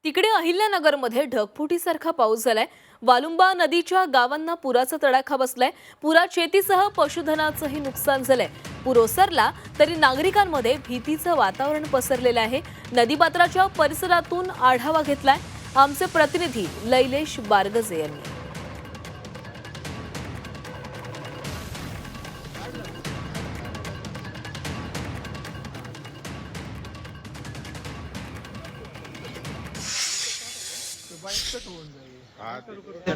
तिकडे अहिल्यानगरमध्ये ढगफुटीसारखा पाऊस झालाय। वालुंबा नदीच्या गावांना पुराचा तडाखा बसलाय। पुरात शेतीसह पशुधनाचंही नुकसान झालंय। पूर ओसरला तरी नागरिकांमध्ये भीतीचं वातावरण पसरलेलं आहे। नदीपात्राच्या परिसरातून आढावा घेतलाय आमचे प्रतिनिधी लैलेश बारगजे यांनी।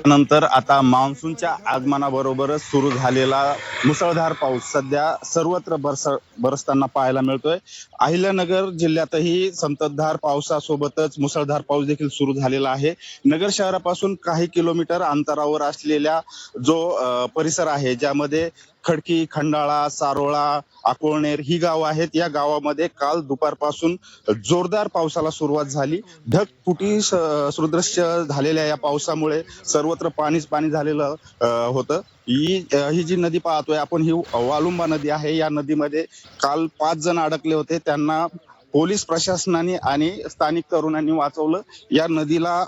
नंतर आता मान्सूनच्या आगमनाबरोबरच सुरू झालेला मुसळधार पाऊस सध्या सर्वत्र बरसताना पाहायला मिळतोय। अहिल्यानगर जिल्ह्यातही संततधार पावसासोबतच मुसळधार पाऊस देखील सुरू झालेला आहे। नगर शहरापासून काही किलोमीटर अंतरावर असलेल्या जो परिसर आहे, ज्यामध्ये खडकी, खंडाळा, सारोळा, अकोळनेर ही गावं आहेत। या गावामध्ये काल दुपारपासून जोरदार पावसाला सुरुवात झाली। ढगफुटी सदृश्य झालेल्या या पावसामुळे सर्वत्र पाणीच पाणी झालेलं होतं। ही जी नदी पाहतोय आपण, ही वालुंबा नदी आहे। या नदीमध्ये काल 5 जण अडकले होते, त्यांना पोलीस प्रशासनाने आणि स्थानिक तरुणांनी वाचवलं। या नदीला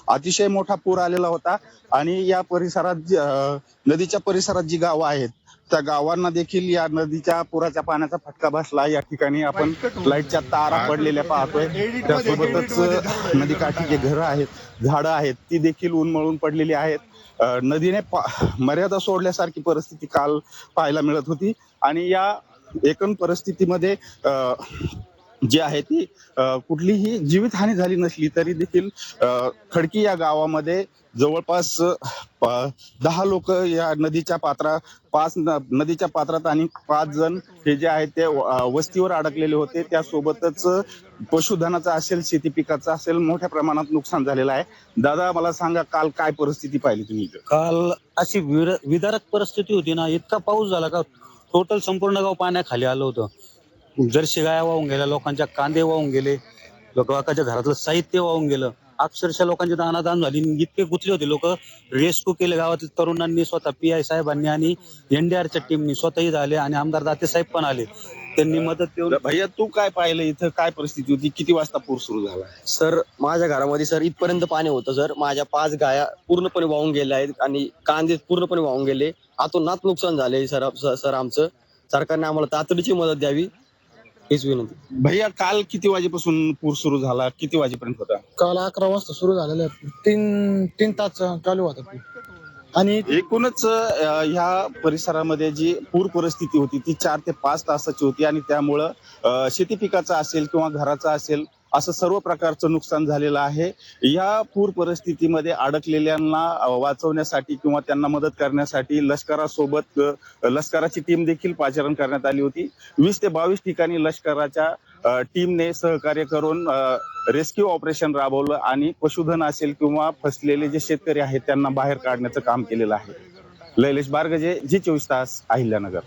अतिशय मोठा पूर आलेला होता आणि या परिसरात नदीच्या परिसरात जी गावं आहेत त्या गावांना देखील या नदीच्या पुराच्या पाण्याचा फटका बसला। या ठिकाणी आपण लाईटच्या तारा पडलेल्या पाहतोय, त्यासोबतच नदीकाठी जे घरं आहेत, झाडं आहेत, ती देखील उन्मळून पडलेली आहेत। नदीने मर्यादा सोडल्यासारखी परिस्थिती काल पाहायला मिळत होती आणि या एकूण परिस्थितीमध्ये जी आहे ती कुठलीही जीवितहानी झाली नसली तरी देखील खडकी या गावामध्ये जवळपास 10 लोक या नदीच्या पात्रात आणि 5 जण हे जे आहेत ते वस्तीवर अडकलेले होते। त्यासोबतच पशुधनाचं असेल, शेती पिकाचं असेल, मोठ्या प्रमाणात नुकसान झालेलं आहे। दादा, मला सांगा, काल काय परिस्थिती पाहिली तुम्ही? काल अशी विदारक परिस्थिती होती ना, इतका पाऊस झाला का टोटल संपूर्ण गाव पाण्याखाली आलं होतं। जर्सी गाया वाहून गेल्या, लोकांच्या कांदे वाहून गेले, लोकांच्या घरातलं साहित्य वाहून गेलं, अक्षरशः लोकांची दानादान झाली। इतके गुंतले होते लोक, रेस्क्यू केले गावातील तरुणांनी स्वतः, PI साहेबांनी आणि NDRच्या टीमनी स्वतःही झाले आणि आमदार दाते साहेब पण आले, त्यांनी मदत देऊन। भैया, तू काय पाहिलं इथं? काय परिस्थिती होती? किती वाजता पूर सुरू झाला? सर, माझ्या घरामध्ये सर इथपर्यंत पाणी होतं सर। माझ्या 5 गाया पूर्णपणे वाहून गेल्या आहेत आणि कांदे पूर्णपणे वाहून गेले। आतोनात नुकसान झाले सर आमचं। सरकारने आम्हाला तातडीची मदत द्यावी हीच विनंती। भैया, काल किती वाजेपासून पूर सुरू झाला? किती वाजेपर्यंत होता? काल 11 वाजता सुरू झालेलं आहे। 3 तास चालू होता पूर। आणि एकूणच ह्या परिसरामध्ये जी पूर परिस्थिती होती ती 4 ते 5 तासाची होती आणि त्यामुळं शेती पिकाचं असेल किंवा घराचं असेल असं सर्व प्रकारचं नुकसान झालेलं आहे। या पूर परिस्थितीमध्ये अडकलेल्यांना वाचवण्यासाठी किंवा त्यांना मदत करण्यासाठी लष्कराची टीम देखील पाचारण करण्यात आली होती। 20 ते 22 ठिकाणी लष्कराच्या टीमने सहकार्य करून रेस्क्यू ऑपरेशन राबवलं आणि पशुधन असेल किंवा फसलेले जे शेतकरी आहेत त्यांना बाहेर काढण्याचं काम केलेलं आहे। लैलेश बारगजे, G24 तास, अहिल्यानगर।